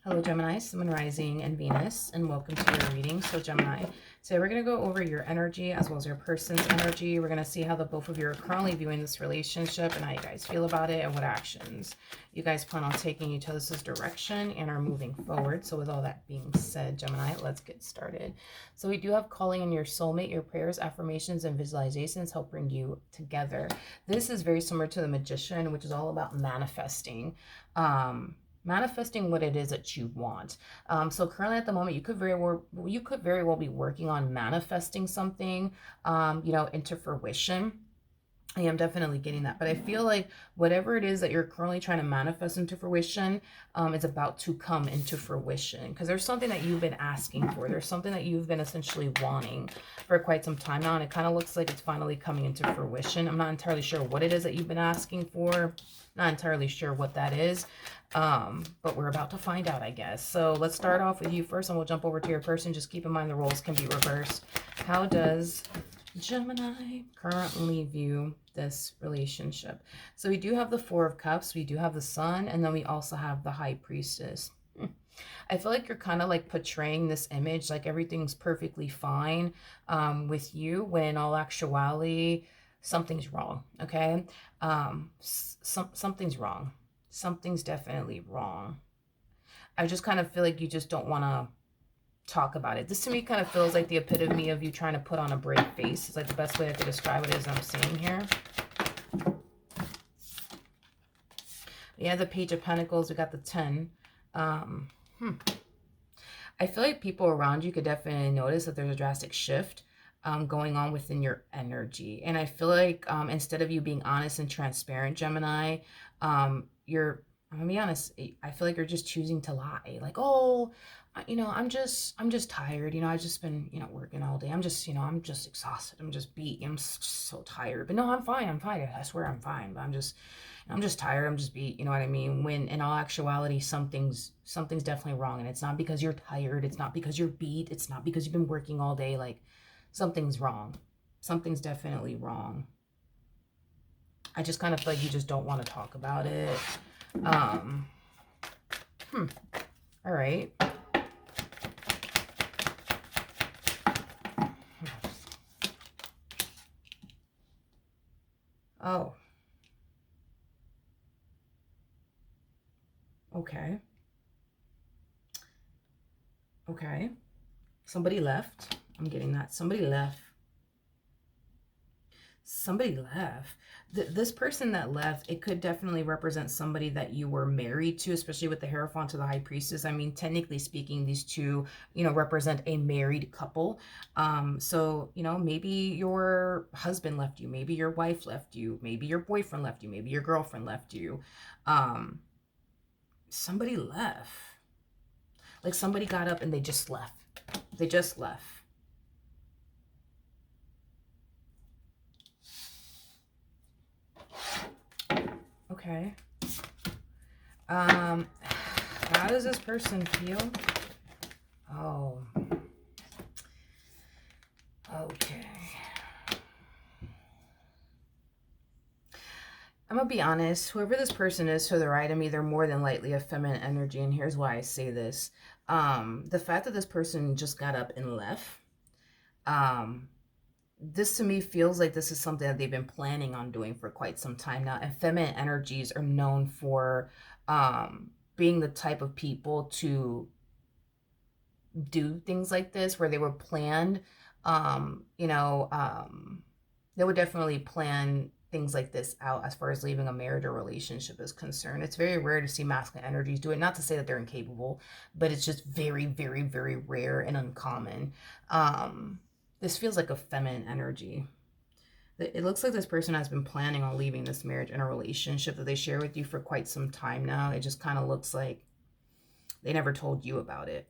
Hello Gemini, Sun, Rising, and Venus, and welcome to your reading. So Gemini, today we're going to go over your energy as well as your person's energy. We're going to see how the both of you are currently viewing this relationship and how you guys feel about it and what actions you guys plan on taking each other's direction and are moving forward. So with all that being said, Gemini, let's get started. So we do have calling in your soulmate. Your prayers, affirmations, and visualizations help bring you together. This is very similar to the Magician, which is all about manifesting. Manifesting what it is that you want. So currently at the moment, you could very well be working on manifesting something, into fruition. I am definitely getting that, but I feel like whatever it is that you're currently trying to manifest into fruition, is about to come into fruition, because there's something that you've been asking for. There's something that you've been essentially wanting for quite some time now, and it kind of looks like it's finally coming into fruition. I'm not entirely sure what it is that you've been asking for. Not entirely sure what that is, but we're about to find out, I guess. So let's start off with you first, and we'll jump over to your person. Just keep in mind the roles can be reversed. How does Gemini currently view this relationship? So we do have the Four of Cups, we do have the Sun, and then we also have the High Priestess. I feel like you're kind of like portraying this image like everything's perfectly fine with you, when in all actuality something's wrong. Okay, something's wrong. Something's definitely wrong. I just kind of feel like you just don't want to talk about it. This to me kind of feels like the epitome of you trying to put on a brave face. It's like the best way I could describe it is I'm seeing here. Yeah, the Page of Pentacles, we got the 10. I feel like people around you could definitely notice that there's a drastic shift going on within your energy. And I feel like instead of you being honest and transparent, Gemini, I'm gonna be honest, I feel like you're just choosing to lie. Like, oh, I'm just tired. I've just been, working all day. I'm just exhausted. I'm just beat. I'm so tired. But no, I'm fine. I'm fine. I swear I'm fine. But I'm just tired. I'm just beat. You know what I mean? When in all actuality, something's definitely wrong. And it's not because you're tired. It's not because you're beat. It's not because you've been working all day. Like, something's wrong. Something's definitely wrong. I just kind of feel like you just don't want to talk about it. All right. Oh. Okay. Okay. Somebody left. I'm getting that. Somebody left. Somebody left. This person that left, it could definitely represent somebody that you were married to, especially with the Hierophant to the High Priestess. I mean, technically speaking, these two, represent a married couple. So, maybe your husband left you, maybe your wife left you, maybe your boyfriend left you, maybe your girlfriend left you. Somebody left. Like somebody got up and they just left. They just left. Okay. How does this person feel? Oh. Okay. I'm gonna be honest, whoever this person is to the right of me, they're more than likely a feminine energy, and here's why I say this. The fact that this person just got up and left, this to me feels like this is something that they've been planning on doing for quite some time now. And feminine energies are known for being the type of people to do things like this, where they were planned. They would definitely plan things like this out as far as leaving a marriage or relationship is concerned. It's very rare to see masculine energies do it. Not to say that they're incapable, but it's just very, very, very rare and uncommon. This feels like a feminine energy. It looks like this person has been planning on leaving this marriage and a relationship that they share with you for quite some time now. It just kind of looks like they never told you about it.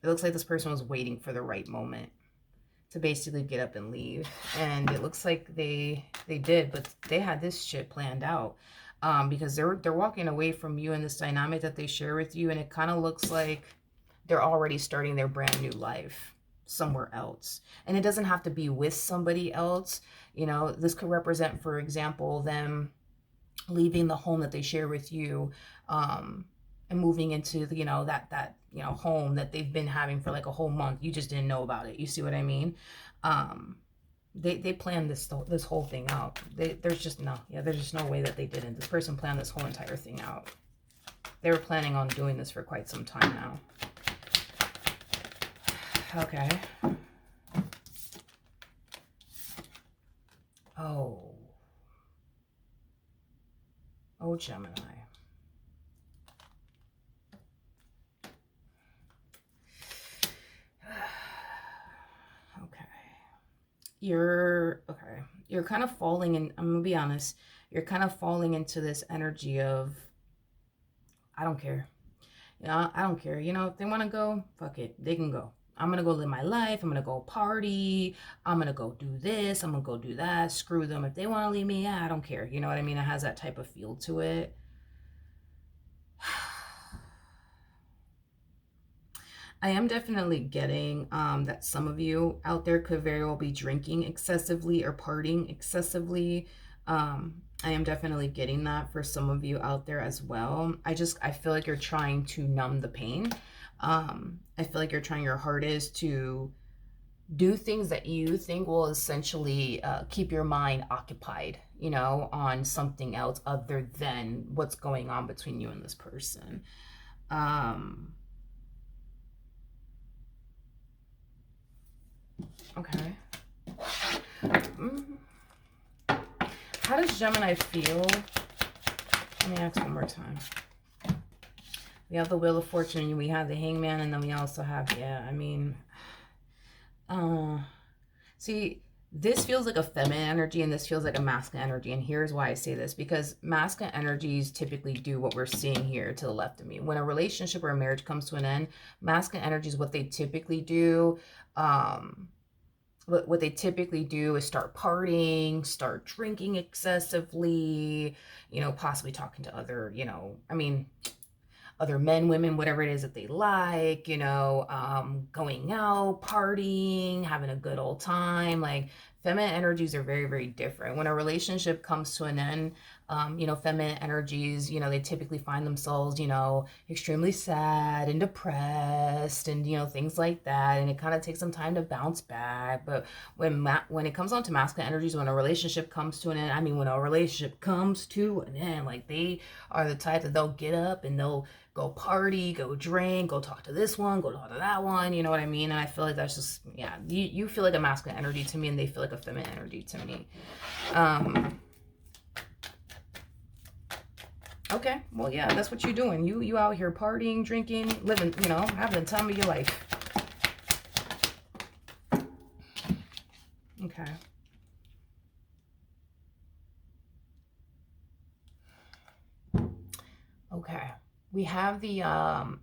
It looks like this person was waiting for the right moment to basically get up and leave. And it looks like they did, but they had this shit planned out. Because they're walking away from you and this dynamic that they share with you, and it kind of looks like they're already starting their brand new life somewhere else. And it doesn't have to be with somebody else. This could represent, for example, them leaving the home that they share with you, and and moving into the, that home that they've been having for like a whole month. You just didn't know about it. You see what I mean? They planned this whole thing out. There's just no way that they didn't. This person planned this whole entire thing out. They were planning on doing this for quite some time now. Okay. Oh, Gemini. Okay. You're kind of falling in, I'm gonna be honest, you're kind of falling into this energy of, I don't care. I don't care. If they want to go, fuck it. They can go. I'm going to go live my life. I'm going to go party. I'm going to go do this. I'm going to go do that. Screw them. If they want to leave me, yeah, I don't care. You know what I mean? It has that type of feel to it. I am definitely getting that some of you out there could very well be drinking excessively or partying excessively. I am definitely getting that for some of you out there as well. I feel like you're trying to numb the pain. I feel like you're trying your hardest to do things that you think will essentially keep your mind occupied, on something else other than what's going on between you and this person. Okay. How does Gemini feel? Let me ask one more time. We have the Wheel of Fortune, we have the Hangman, and then we also have, see, this feels like a feminine energy and this feels like a masculine energy. And here's why I say this, because masculine energies typically do what we're seeing here to the left of me. When a relationship or a marriage comes to an end, masculine energies, what they typically do, what they typically do is start partying, start drinking excessively, possibly talking to other, other men, women, whatever it is that they like, going out, partying, having a good old time. Like, feminine energies are very, very different. When a relationship comes to an end, feminine energies, they typically find themselves, extremely sad and depressed and, things like that. And it kind of takes some time to bounce back. But when it comes on to masculine energies, when a relationship comes to an end, when a relationship comes to an end, like, they are the type that they'll get up and they'll go party, go drink, go talk to this one, go talk to that one, you know what I mean? And I feel like that's just, you feel like a masculine energy to me and they feel like a feminine energy to me. Okay, well, yeah, that's what you're doing. You out here partying, drinking, living, having the time of your life. Okay. Okay. We have the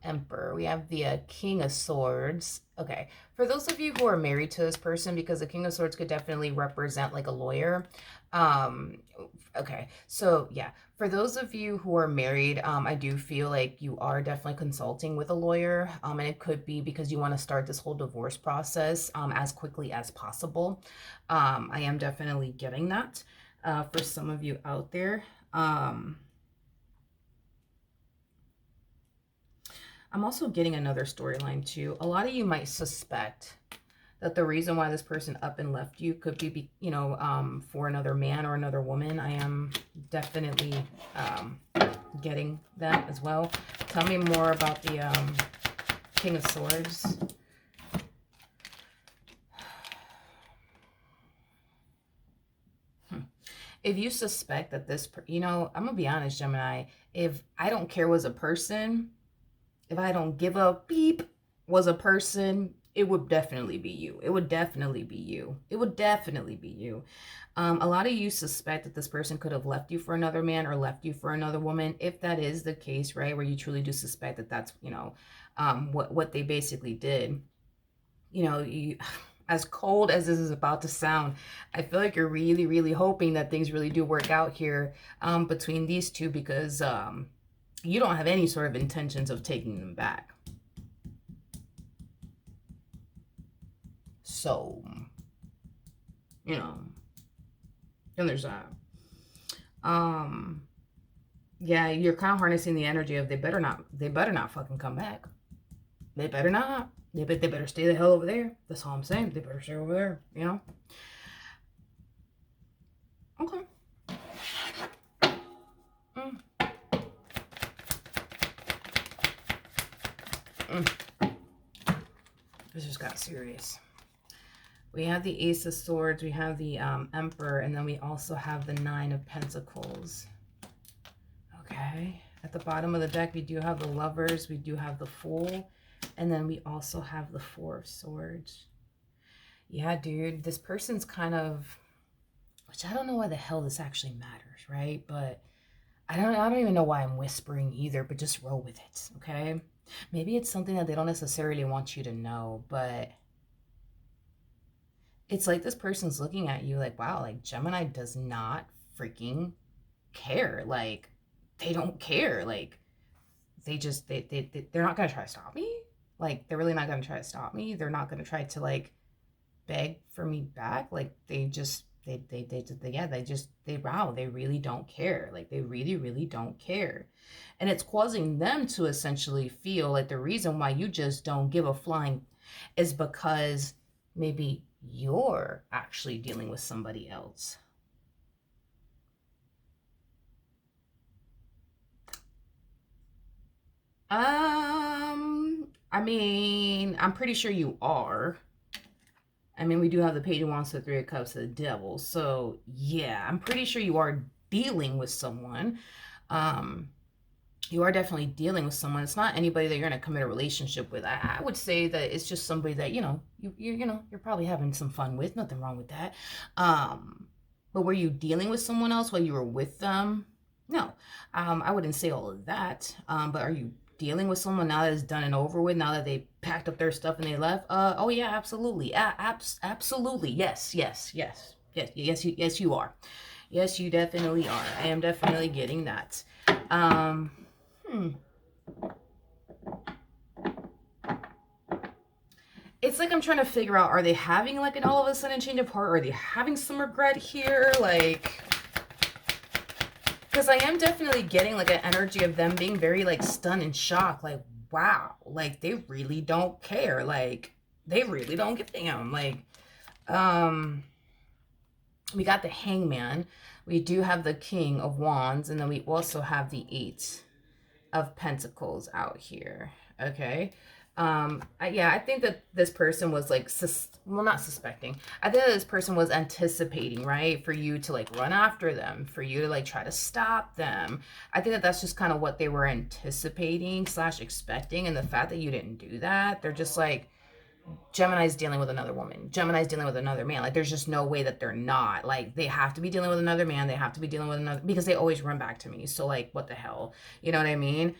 Emperor. We have the King of Swords. Okay. For those of you who are married to this person, because the King of Swords could definitely represent like a lawyer. Okay. So yeah, for those of you who are married, I do feel like you are definitely consulting with a lawyer. And it could be because you want to start this whole divorce process as quickly as possible. I am definitely getting that for some of you out there. I'm also getting another storyline too. A lot of you might suspect that the reason why this person up and left you could be, for another man or another woman. I am definitely getting that as well. Tell me more about the King of Swords. If you suspect that this, I'm going to be honest, Gemini, if I don't care was a person, if I don't give a beep was a person, it would definitely be you. It would definitely be you. It would definitely be you. A lot of you suspect that this person could have left you for another man or left you for another woman. If that is the case, right, where you truly do suspect that that's, what they basically did, as cold as this is about to sound, I feel like you're really, really hoping that things really do work out here between these two, because you don't have any sort of intentions of taking them back. So, then there's that. Yeah, you're kind of harnessing the energy of they better not fucking come back. They better not. They better stay the hell over there. That's all I'm saying. They better stay over there, you know? Okay. Mm. Mm. This just got serious. We have the Ace of Swords, we have the Emperor, and then we also have the Nine of Pentacles. Okay. At the bottom of the deck, we do have the Lovers, we do have the Fool, and then we also have the Four of Swords. Yeah, dude, this person's kind of, which I don't know why the hell this actually matters, right? But I don't even know why I'm whispering either, but just roll with it, okay? Maybe it's something that they don't necessarily want you to know, but it's like this person's looking at you like, wow, like Gemini does not freaking care. Like, they don't care. Like, they're not going to try to stop me. Like, they're really not going to try to stop me. They're not going to try to, like, beg for me back. Like, wow, they really don't care. Like, they really, really don't care. And it's causing them to essentially feel like the reason why you just don't give a flying is because maybe you're actually dealing with somebody else. I mean, I'm pretty sure you are. I mean, we do have the Page of Wands, the Three of Cups, the Devil. So, yeah, I'm pretty sure you are dealing with someone. You are definitely dealing with someone. It's not anybody that you're in a committed relationship with. I would say that it's just somebody that, you're probably having some fun with. Nothing wrong with that. But were you dealing with someone else while you were with them? No. I wouldn't say all of that. But are you dealing with someone now that it's done and over with, now that they packed up their stuff and they left? Oh yeah, absolutely. Absolutely. Yes, yes, yes. Yes, you are. Yes, you definitely are. I am definitely getting that. It's like I'm trying to figure out, are they having like an all of a sudden change of heart? Or are they having some regret here? Like, because I am definitely getting like an energy of them being very like stunned and shocked. Like, wow, like they really don't care. Like, they really don't give a damn. Like, we got the Hangman. We do have the King of Wands. And then we also have the Eight of Pentacles out here. Okay. I think that this person was like, not suspecting. I think that this person was anticipating, right? For you to like run after them, for you to like try to stop them. I think that that's just kind of what they were anticipating / expecting. And the fact that you didn't do that, they're just like, Gemini's dealing with another woman. Gemini's dealing with another man. Like, there's just no way that they're not. Like, they have to be dealing with another man. They have to be dealing with another, because they always run back to me. So, like, what the hell? You know what I mean?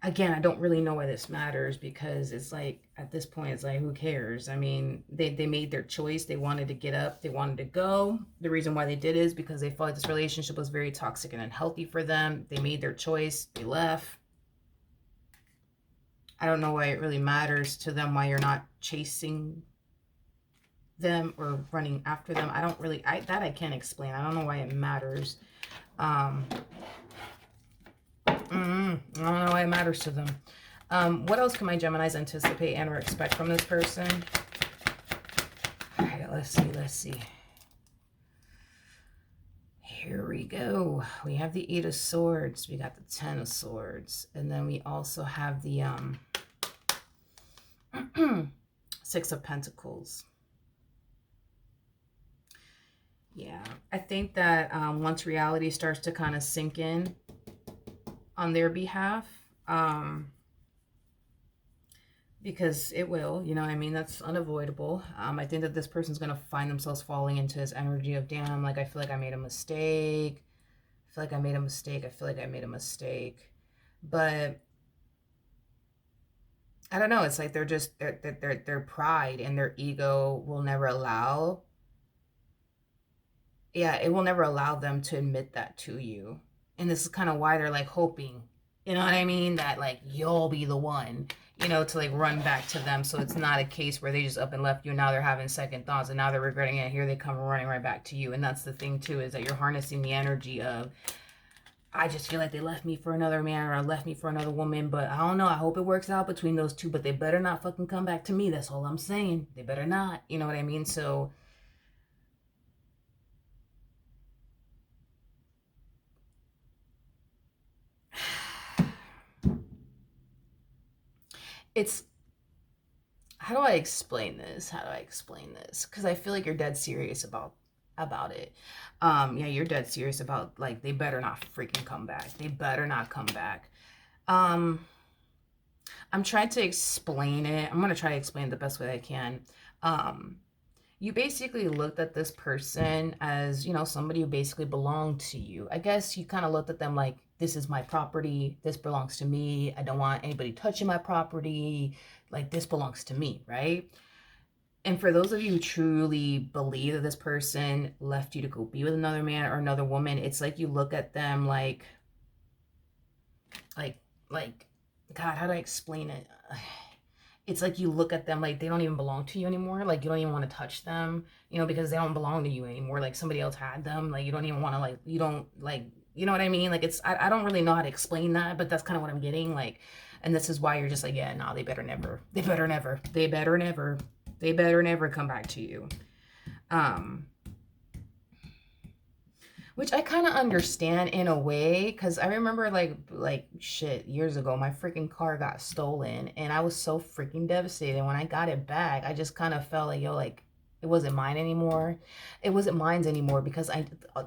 Again, I don't really know why this matters, because it's like, at this point, it's like, who cares? I mean, they made their choice. They wanted to get up. They wanted to go. The reason why they did is because they felt like this relationship was very toxic and unhealthy for them. They made their choice. They left. I don't know why it really matters to them, why you're not chasing them or running after them. I don't really, I can't explain. I don't know why it matters. I don't know why it matters to them. What else can my Geminis anticipate and or expect from this person? All right, let's see. Here we go. We have the Eight of Swords. We got the Ten of Swords. And then we also have the Six of Pentacles. Yeah, I think that once reality starts to kind of sink in on their behalf, because it will, you know what I mean? That's unavoidable. I think that this person's going to find themselves falling into this energy of, damn, like, I feel like I made a mistake. I feel like I made a mistake. But I don't know. It's like their pride and their ego will never allow. Yeah, it will never allow them to admit that to you. And this is kind of why they're like hoping, you know what I mean? That like, you'll be the one. you know, to like run back to them. So it's not a case where they just up and left you and now they're having second thoughts and now they're regretting it. Here they come running right back to you. And that's the thing too, is that you're harnessing the energy of, I just feel like they left me for another man or left me for another woman, but I don't know. I hope it works out between those two, but they better not fucking come back to me. That's all I'm saying. They better not. You know what I mean? So it's, how do I explain this? How do I explain this? Because I feel like you're dead serious about it. Yeah, you're dead serious about, like, they better not freaking come back. They better not come back. I'm trying to explain it. I'm gonna try to explain it the best way I can. You basically looked at this person as, you know, somebody who basically belonged to you. I guess you kind of looked at them like, this is my property. This belongs to me. I don't want anybody touching my property. Like, this belongs to me, right? And for those of you who truly believe that this person left you to go be with another man or another woman, it's like you look at them like, God, how do I explain it? It's like you look at them like they don't even belong to you anymore. Like, you don't even want to touch them, you know, because they don't belong to you anymore. Like, somebody else had them. Like, you don't even want to, like, you don't, like, you know what I mean? Like, it's, I don't really know how to explain that, but that's kind of what I'm getting. Like, and this is why you're just like, yeah, no, they better never, they better never, they better never, they better never come back to you. Which I kind of understand in a way, because I remember like shit, years ago, my freaking car got stolen and I was so freaking devastated. When I got it back, I just kind of felt like, yo, like, it wasn't mine anymore. It wasn't mine's anymore because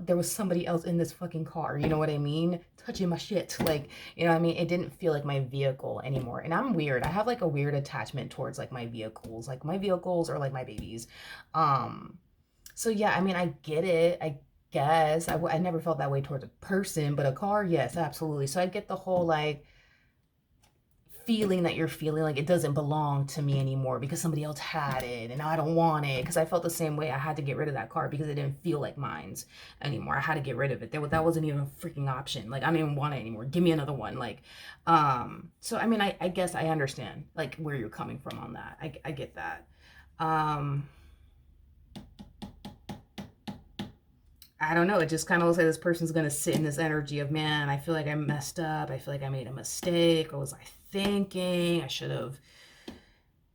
there was somebody else in this fucking car, you know what I mean? Touching my shit. Like, you know what I mean? It didn't feel like my vehicle anymore. And I'm weird. I have like a weird attachment towards like my vehicles. Like, my vehicles are like my babies. So yeah, I mean, I get it. I guess I never felt that way towards a person, but a car, yes, absolutely. So I get the whole like feeling that you're feeling like it doesn't belong to me anymore because somebody else had it and I don't want it, because I felt the same way. I had to get rid of that car because it didn't feel like mine's anymore. I had to get rid of it. That wasn't even a freaking option. Like, I don't even want it anymore. Give me another one. Like, so I mean, I guess I understand like where you're coming from on that. I get that. I don't know. It just kind of looks like this person's going to sit in this energy of, man, I feel like I messed up. I feel like I made a mistake. What was I thinking? I should have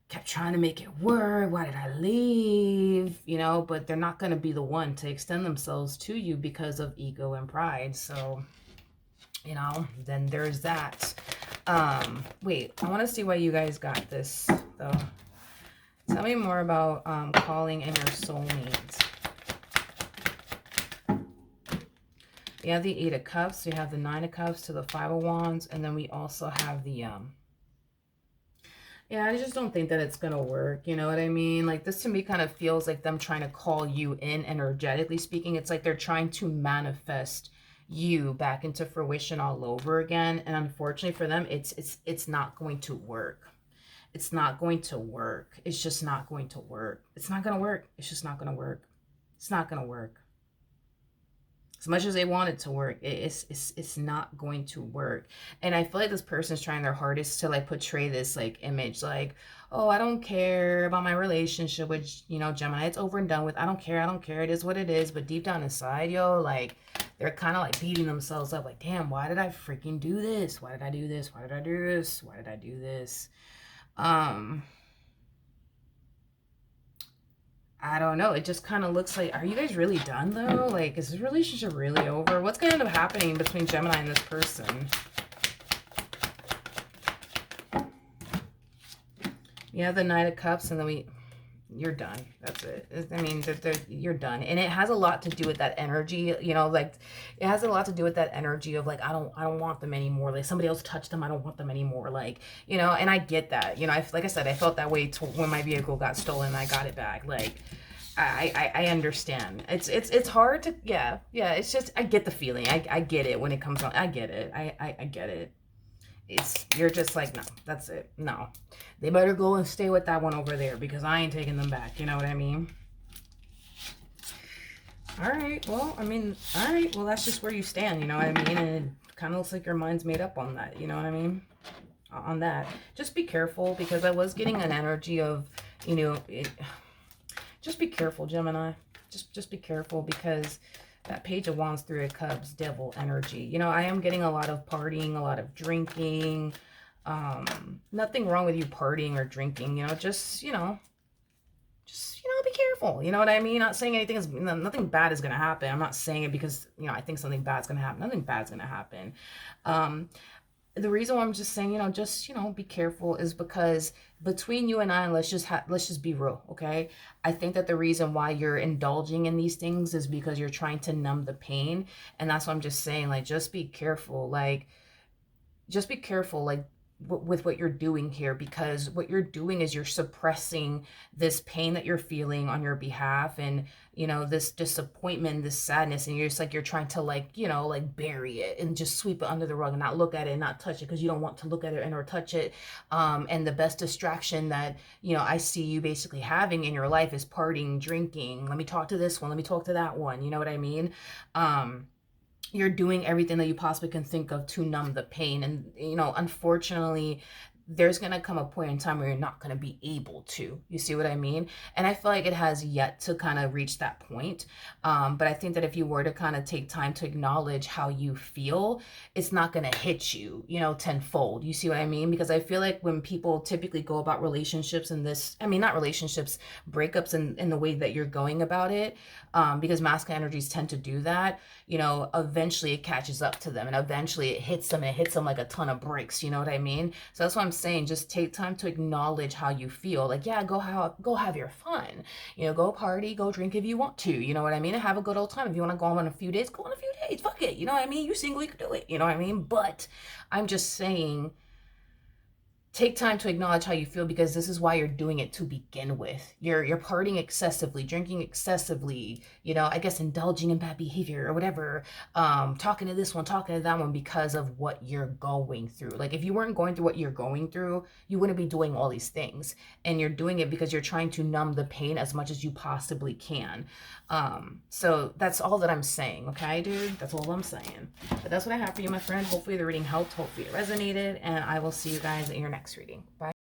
kept trying to make it work. Why did I leave? You know, but they're not going to be the one to extend themselves to you because of ego and pride. So, you know, then there's that. Wait, I want to see why you guys got this, though. Tell me more about calling in your soulmates. We have the 8 of Cups, we have the 9 of Cups to the 5 of Wands, and then we also have the, yeah, I just don't think that it's going to work, you know what I mean? Like, this to me kind of feels like them trying to call you in, energetically speaking. It's like they're trying to manifest you back into fruition all over again, and unfortunately for them, it's not going to work. It's not going to work. It's just not going to work. It's not going to work. It's just not going to work. It's not going to work. As much as they want it to work, it's not going to work. And I feel like this person's trying their hardest to like portray this like image, like, oh, I don't care about my relationship with, you know, Gemini. It's over and done with. I don't care. I don't care. It is what it is. But deep down inside, yo, like, they're kind of like beating themselves up. Like, damn, why did I freaking do this? Why did I do this? Why did I do this? Why did I do this? I don't know. It just kind of looks like, are you guys really done though? Like, is this relationship really over? What's going to end up happening between Gemini and this person? You have the Knight of Cups, and then you're done. That's it. I mean, you're done. And it has a lot to do with that energy, you know, like, it has a lot to do with that energy of like, I don't want them anymore. Like, somebody else touched them. I don't want them anymore. Like, you know, and I get that, you know, like I said, I felt that way when my vehicle got stolen and I got it back. Like, I understand. It's hard to, yeah. It's just, I get the feeling. I get it when it comes on. I get it. I get it. You're just like, no, that's it. No, they better go and stay with that one over there because I ain't taking them back. You know what I mean? All right. Well, I mean, all right. Well, that's just where you stand. You know what I mean? And it kind of looks like your mind's made up on that. You know what I mean? on that. Just be careful, because I was getting an energy of, you know, just be careful, Gemini. Just be careful, because that Page of Wands, Three of Cups, Devil energy. You know, I am getting a lot of partying, a lot of drinking. Nothing wrong with you partying or drinking, you know, just be careful. You know what I mean? Not saying anything is, nothing bad is going to happen. I'm not saying it because, you know, I think something bad's going to happen. Nothing bad's going to happen. The reason why I'm just saying, be careful is because between you and I, and let's just be real, okay? I think that the reason why you're indulging in these things is because you're trying to numb the pain. And that's what I'm just saying, like, just be careful. Like, just be careful, like, with what you're doing here, because what you're doing is you're suppressing this pain that you're feeling on your behalf, and this disappointment, this sadness, and you're just like, you're trying to, like, like, bury it and just sweep it under the rug and not look at it and not touch it, because you don't want to look at it and or touch it. And the best distraction that I see you basically having in your life is partying, drinking. Let me talk to this one, let me talk to that one, you know what I mean? You're doing everything that you possibly can think of to numb the pain. And, unfortunately, there's going to come a point in time where you're not going to be able to. You see what I mean? And I feel like it has yet to kind of reach that point. But I think that if you were to kind of take time to acknowledge how you feel, it's not going to hit you, tenfold. You see what I mean? Because I feel like when people typically go about relationships and not relationships, breakups, in the way that you're going about it, because masculine energies tend to do that, eventually it catches up to them, and eventually it hits them, and it hits them like a ton of bricks. You know what I mean? So that's what I'm saying. Just take time to acknowledge how you feel. Like, yeah, go have your fun. Go party, go drink if you want to. You know what I mean? And have a good old time. If you want to go on a few days, go on a few days. Fuck it. You know what I mean? You single, you can do it. You know what I mean? But I'm just saying, take time to acknowledge how you feel, because this is why you're doing it to begin with. You're partying excessively, drinking excessively, I guess indulging in bad behavior or whatever, talking to this one, talking to that one, because of what you're going through. Like, if you weren't going through what you're going through, you wouldn't be doing all these things. And you're doing it because you're trying to numb the pain as much as you possibly can. So that's all that I'm saying, okay, dude? That's all I'm saying. But that's what I have for you, my friend. Hopefully the reading helped. Hopefully it resonated. And I will see you guys in your next reading. Bye.